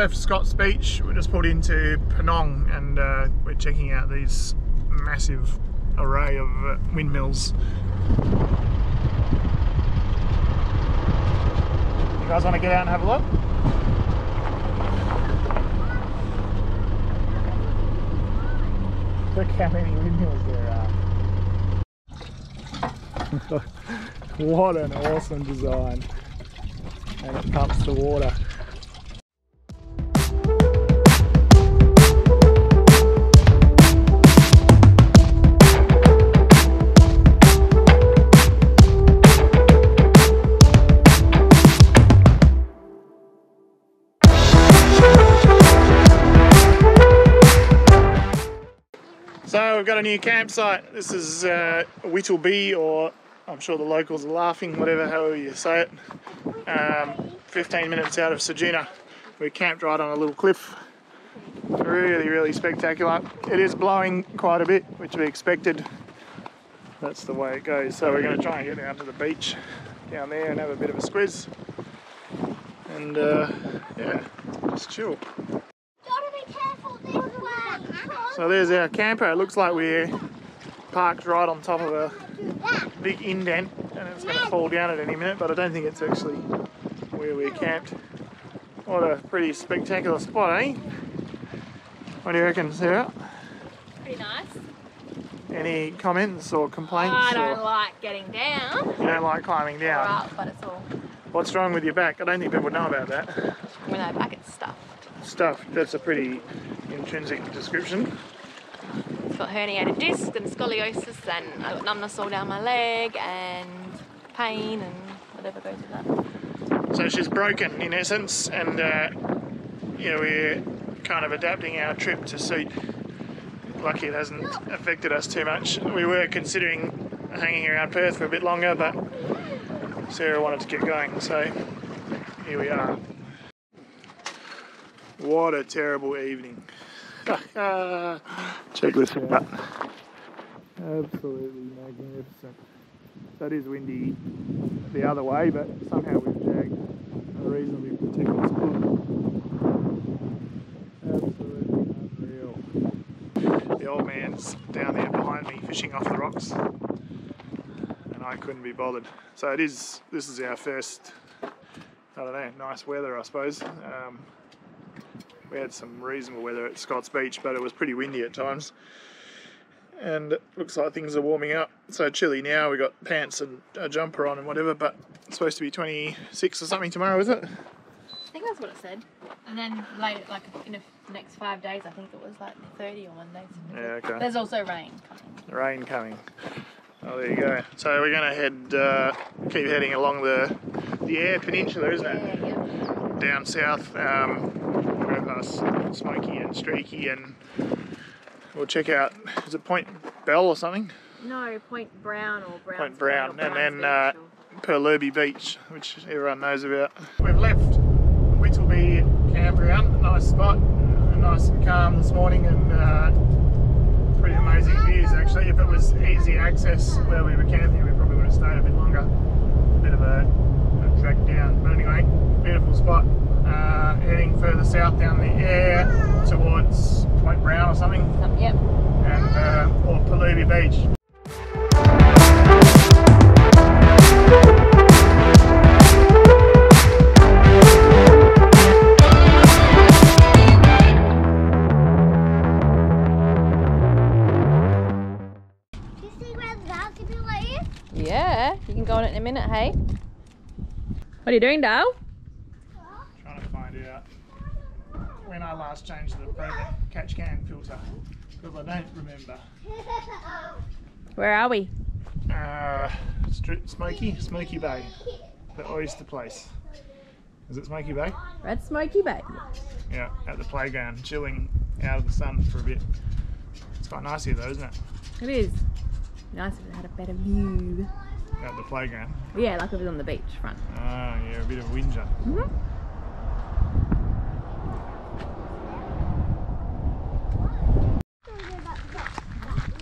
left Scott's Beach. We just pulled into Penong and we're checking out these massive array of windmills. You guys want to get out and have a look? Look how many windmills there are. What an awesome design. And it pumps the water. So we've got a new campsite. This is Wittelbee, or I'm sure the locals are laughing, however you say it. 15 minutes out of Ceduna. We're camped right on a little cliff. Really spectacular. It is blowing quite a bit, which we expected. That's the way it goes. So we're going to try and get down to the beach down there and have a bit of a squiz. And yeah, just chill. So there's our camper. It looks like we're parked right on top of a big indent and it's going to fall down at any minute, but I don't think it's actually where we're camped. What a pretty spectacular spot, eh? What do you reckon, Sarah? Pretty nice. Any comments or complaints? I don't like getting down. You don't like climbing down? Or up, but it's all... What's wrong with your back? I don't think people know about that. When my back is stuffed. Stuffed, that's a pretty intrinsic description. It's got herniated disc and scoliosis, and I've got numbness all down my leg and pain and whatever goes with that. So she's broken in essence, and yeah, we're kind of adapting our trip to suit. Lucky it hasn't affected us too much. We were considering hanging around Perth for a bit longer, but Sarah wanted to get going, so here we are. What a terrible evening. Check this out. Absolutely magnificent. That is windy the other way, but somehow we've jagged a reasonably protected spot. Absolutely unreal. The old man's down there behind me fishing off the rocks, and I couldn't be bothered. So this is our first, I don't know, nice weather, I suppose. We had some reasonable weather at Scott's Beach, but it was pretty windy at times. And it looks like things are warming up. So chilly now, we got pants and a jumper on and whatever, but it's supposed to be 26 or something tomorrow, is it? I think that's what it said. And then later, like in the next 5 days, I think it was like 30 or 1 day. Yeah, okay. There's also rain coming. Rain coming. Oh, there you go. So we're going to head, keep heading along the Eyre Peninsula, isn't it? Yeah. Down south. We'll go past Smoky and Streaky, and we'll check out, is it Point Bell or something? No, Point Brown or Brown. Point Brown, and then Perlubie Beach, which everyone knows about. We've left Wittelbee campground, nice spot, nice and calm this morning, and pretty amazing views actually. If it was easy access where we were camping, we probably would have stayed a bit longer. A bit of a track down, but anyway, beautiful spot. Heading further south down the Eyre towards Point Brown or something. Yep. And or Perlubie Beach. Do you see where the basketball is? Yeah, you can go on it in a minute, hey? What are you doing, Dale? Trying to find out when I last changed the Perlubie catch can filter, because I don't remember. Where are we? Smoky Bay, the oyster place. Is it Smoky Bay? Red Smoky Bay. Yeah, at the playground, chilling out of the sun for a bit. It's quite nice here though, isn't it? It is. Nice if it had a better view. At the playground. Yeah, like if it was on the beach front. Ah, yeah, a bit of a whinger.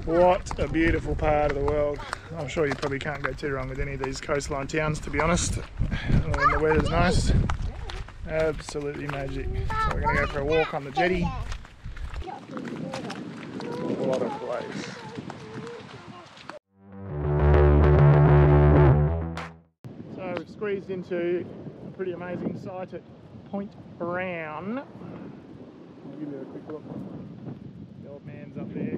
What a beautiful part of the world. I'm sure you probably can't go too wrong with any of these coastline towns, to be honest, when the weather's nice. Absolutely magic. So we're going to go for a walk on the jetty. What a place. So we've squeezed into a pretty amazing site at Point Brown. I'll give you a quick look. The old man's up there.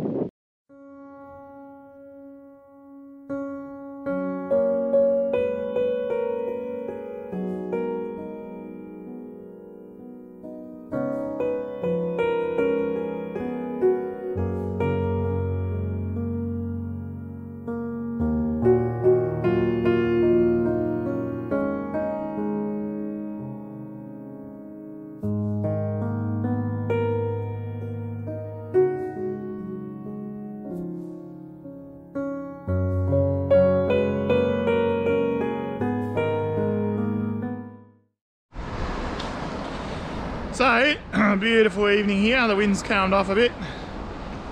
So, beautiful evening here, the wind's calmed off a bit,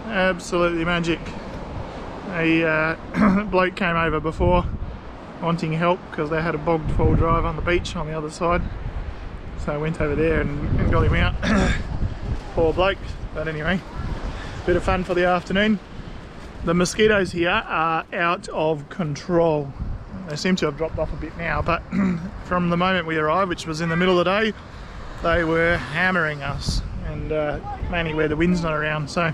absolutely magic. A bloke came over before wanting help because they had a bogged full drive on the beach on the other side, so I went over there and got him out. Poor bloke, but anyway, bit of fun for the afternoon. The mosquitoes here are out of control. They seem to have dropped off a bit now, but from the moment we arrived, which was in the middle of the day, they were hammering us, and mainly where the wind's not around. So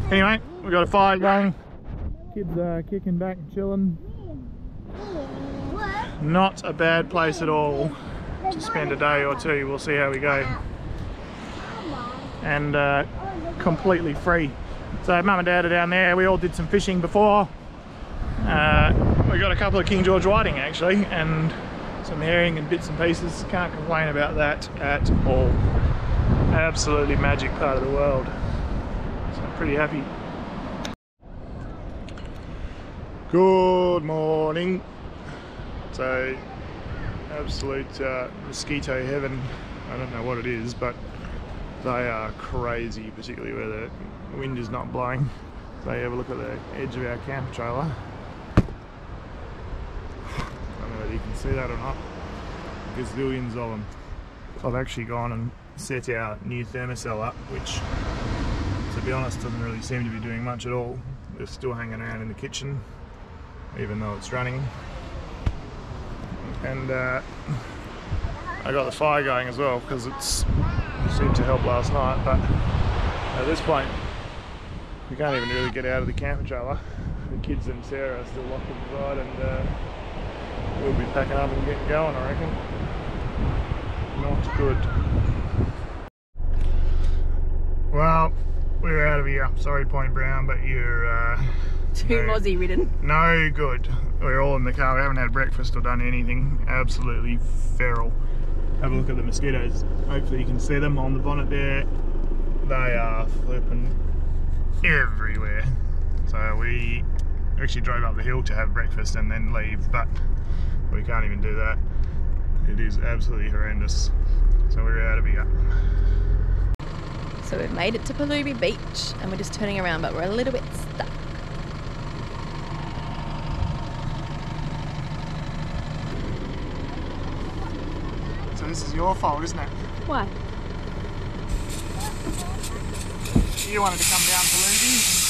anyway, we've got a fire going, kids are kicking back and chilling. Not a bad place at all to spend a day or two. We'll see how we go. And completely free. So mum and dad are down there. We all did some fishing before. We got a couple of King George whiting actually, and some herring and bits and pieces. Can't complain about that at all. Absolutely magic part of the world. So I'm pretty happy. Good morning. So absolute mosquito heaven. I don't know what it is, but they are crazy, particularly where the wind is not blowing. So have a look at the edge of our camp trailer. You can see that or not. Gazillions of them. I've actually gone and set our new thermocell up, which, to be honest, doesn't really seem to be doing much at all. They're still hanging around in the kitchen, even though it's running. And I got the fire going as well because it seemed to help last night. But at this point, we can't even really get out of the camper trailer. The kids and Sarah are still locked inside, and we'll be packing up and getting going, I reckon. Not good. Well, we're out of here. Sorry, Point Brown, but you're too mozzie ridden. No good. We're all in the car. We haven't had breakfast or done anything. Absolutely feral. Have a look at the mosquitoes. Hopefully you can see them on the bonnet there. They are flipping everywhere. So we actually drove up the hill to have breakfast and then leave, but we can't even do that. It is absolutely horrendous. So we're out of here. So we've made it to Perlubie Beach and we're just turning around, but we're a little bit stuck. So this is your fault, isn't it? Why? You wanted to come down Perlubie.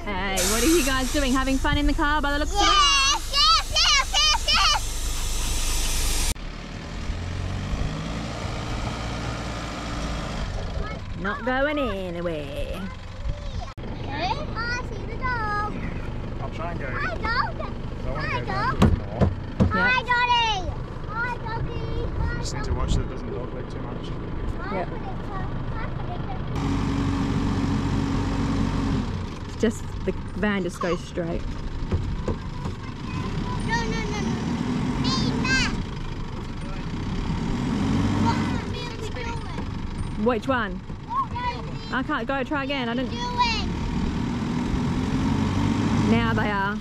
Hey, what are you guys doing? Having fun in the car by the looks of it? Yes, yes, yes, yes, yes. Not going anywhere. Okay, I see the dog. I'll try and go. Hi, dog. Hi, dog. Yep. Hi, doggy. Hi, doggy. Hi, Just need to watch that it doesn't dog leg too much. Yep. It's just, the van just goes straight. No. Hey, Matt. What are we doing? Which one? I can't go, try again. I didn't. Now they are.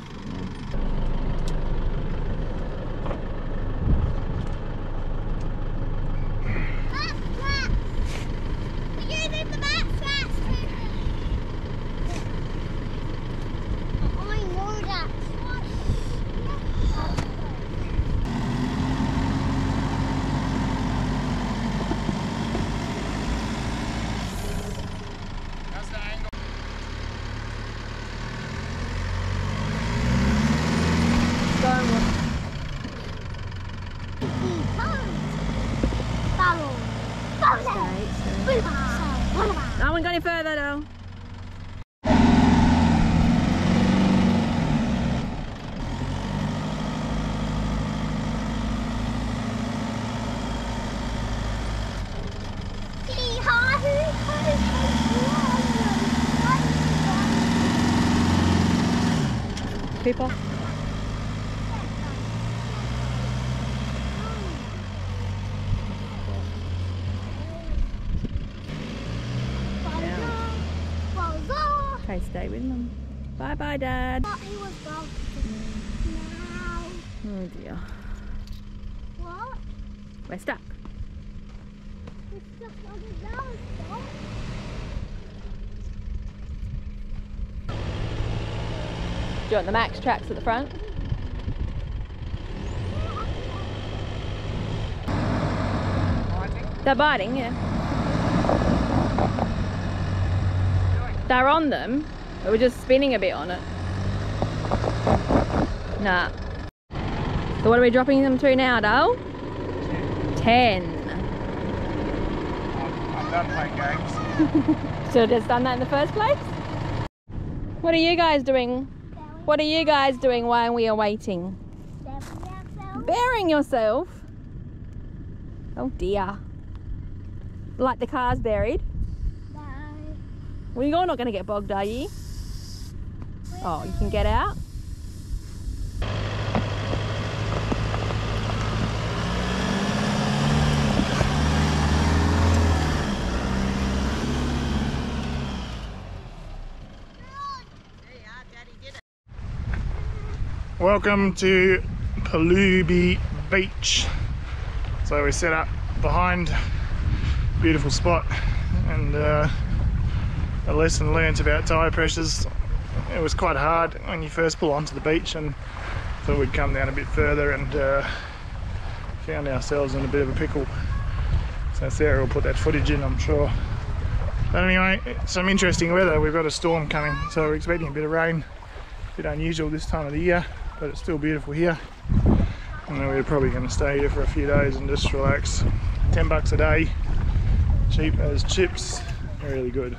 I won't go any further though. People. Okay, stay with them. Bye bye, Dad. He was now. Oh dear. What? We're stuck. We're stuck on the ground, stop. Do you want the max tracks at the front? They're biting, yeah. They're on them, but we're just spinning a bit on it. Nah. So what are we dropping them to now, Dale? 10. I'm done playing games. Should have just done that in the first place. What are you guys doing? What are you guys doing while we are waiting? Burying yourself? Oh dear. Like the car's buried? No. Well, you're not going to get bogged, are you? Oh, you can get out? Welcome to Perlubie Beach. So we set up behind, beautiful spot, and a lesson learnt about tyre pressures. It was quite hard when you first pull onto the beach, and thought we'd come down a bit further, and found ourselves in a bit of a pickle. So Sarah will put that footage in, I'm sure. But anyway, some interesting weather. We've got a storm coming, so we're expecting a bit of rain. A bit unusual this time of the year, but it's still beautiful here. And then we're probably going to stay here for a few days and just relax. $10 a day, cheap as chips, really good.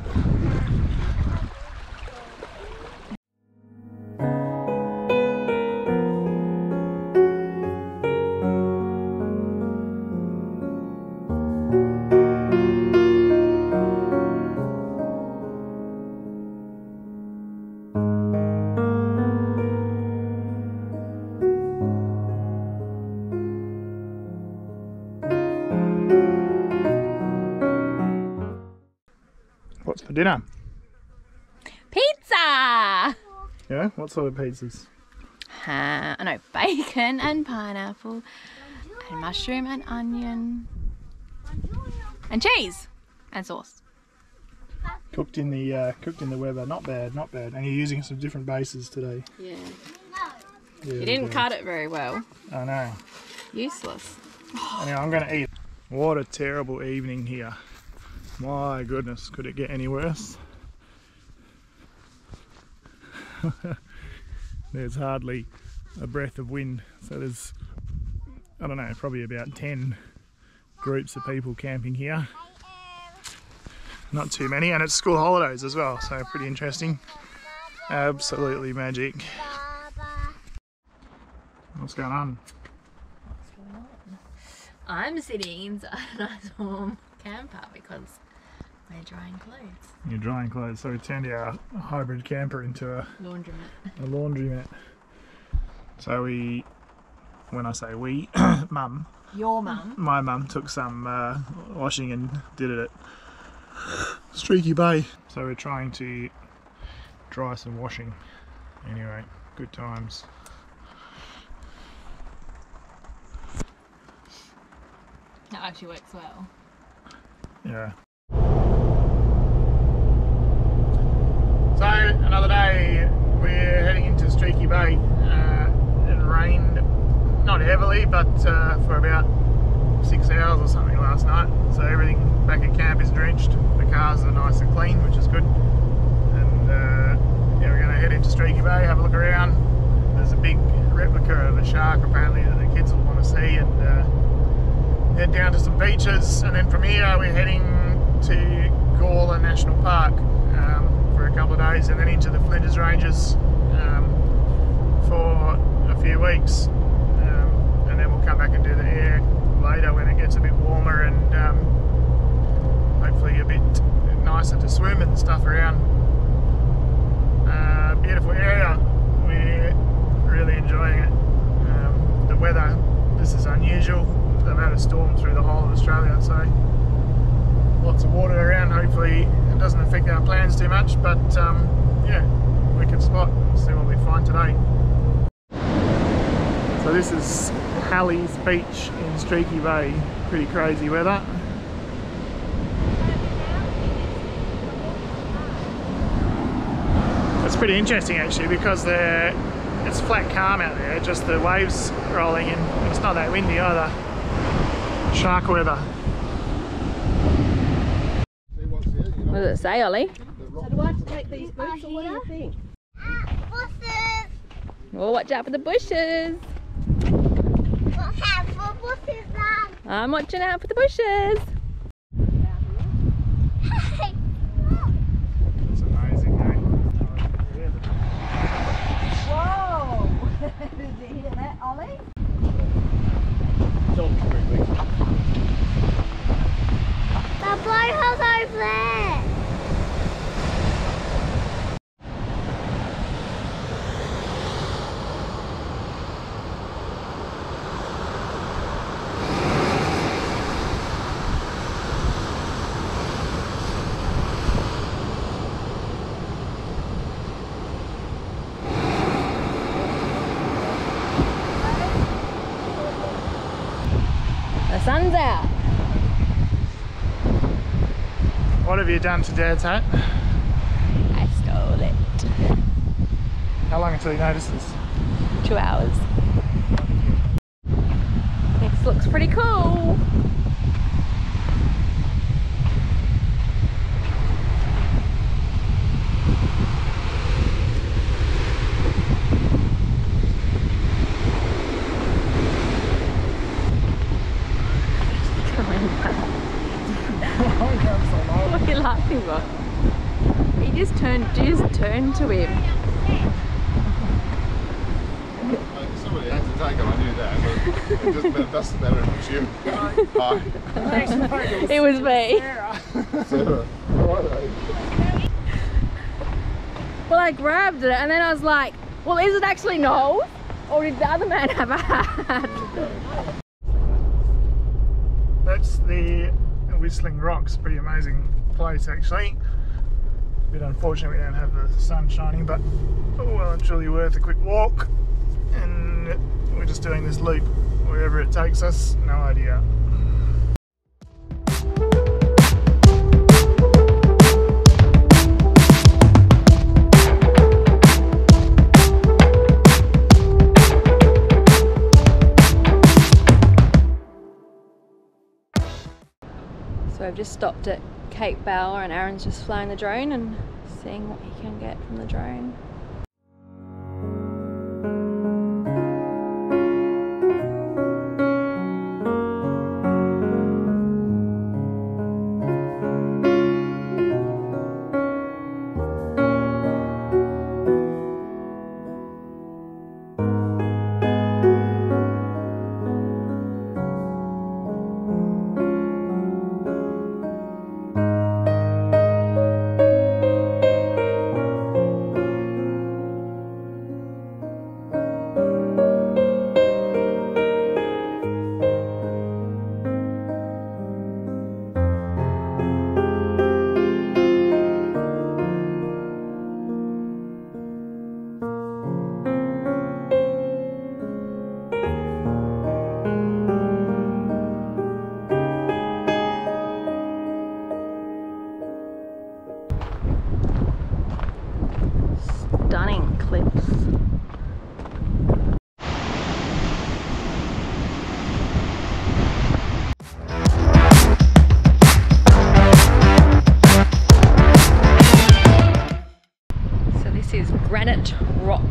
What's for dinner? Pizza! Yeah, what sort of pizzas? I know, bacon and pineapple and mushroom and onion and cheese and sauce. Cooked in the weather, not bad, not bad. And you're using some different bases today. Yeah. Yeah, You didn't cut it very well. I know. Useless. Anyway, I'm going to eat. What a terrible evening here. My goodness, could it get any worse? There's hardly a breath of wind, so there's, I don't know, probably about 10 groups of people camping here. Not too many, and it's school holidays as well, so pretty interesting. Absolutely magic. What's going on? I'm sitting inside a nice warm camper because we're drying clothes. You're drying clothes, so we turned our hybrid camper into a laundromat. So we, when I say we, Mum. Your mum? My mum took some washing and did it at Smoky Bay. So we're trying to dry some washing. Anyway, good times. That actually works well. Yeah. So another day, we're heading into Smoky Bay. It rained, not heavily, but for about 6 hours or something last night. So everything back at camp is drenched. The cars are nice and clean, which is good. And yeah, we're going to head into Smoky Bay, have a look around. There's a big replica of a shark apparently that the kids will want to see, and head down to some beaches. And then from here we're heading to Gawler National Park for a couple of days, and then into the Flinders Ranges for a few weeks, and then we'll come back and do the air later when it gets a bit warmer and hopefully a bit nicer to swim and stuff around. Beautiful area, we're really enjoying it. The weather, this is unusual. They've had a storm through the whole of Australia, so lots of water around. Hopefully it doesn't affect our plans too much, but yeah, wicked spot. Let's see what we find today. So this is Halley's Beach in Smoky Bay. Pretty crazy weather. It's pretty interesting actually, because it's flat calm out there, just the waves rolling in. It's not that windy either. Shark weather. What does it say, Ollie? So do I have to take these boots, or what do you think? Bushes. Oh, watch out for the bushes. Watch out for bushes, Mum. I'm watching out for the bushes. Hey, It's amazing, eh? Whoa! Did you hear that, Ollie? the boathouse over there. The sun's out. What have you done to Dad's hat? I stole it. How long until he notices? 2 hours. This looks pretty cool. What are you laughing for? He just turned to him. Somebody had to take him, I knew that, but it doesn't matter if it's you. Hi. It was me. Sarah. Well, I grabbed it and then I was like, well, is it actually Noel? Or did the other man have a hat? That's the Whistling Rocks. Pretty amazing place actually. A bit unfortunate we don't have the sun shining, but well and truly worth a quick walk. And we're just doing this loop wherever it takes us, no idea. So I've just stopped at Cape Bower and Aaron's just flying the drone and seeing what he can get from the drone. Stunning cliffs. So this is Granite Rocks.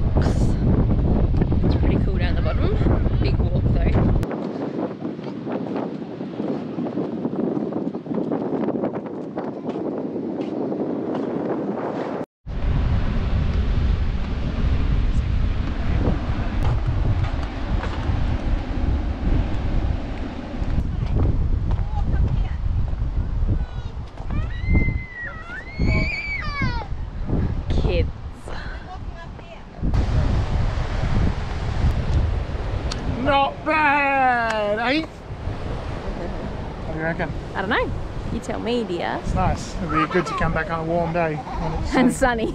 It's pretty cool down the bottom. Big walk though. reckon? I don't know. You tell me, dear. It's nice. It'd be good to come back on a warm day when it's And sunny.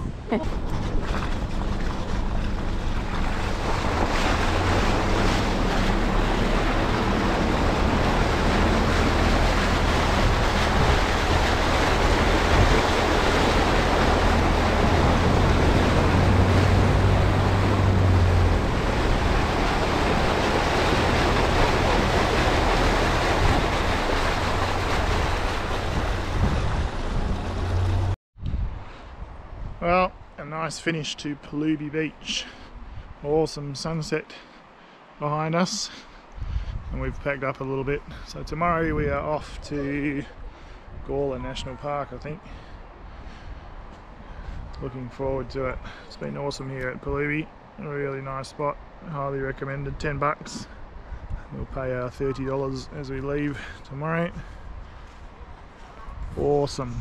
Well, a nice finish to Perlubie Beach. Awesome sunset behind us, and we've packed up a little bit. So tomorrow we are off to Gawler National Park, I think. Looking forward to it. It's been awesome here at Perlubie. A really nice spot. Highly recommended. $10. We'll pay our $30 as we leave tomorrow. Awesome.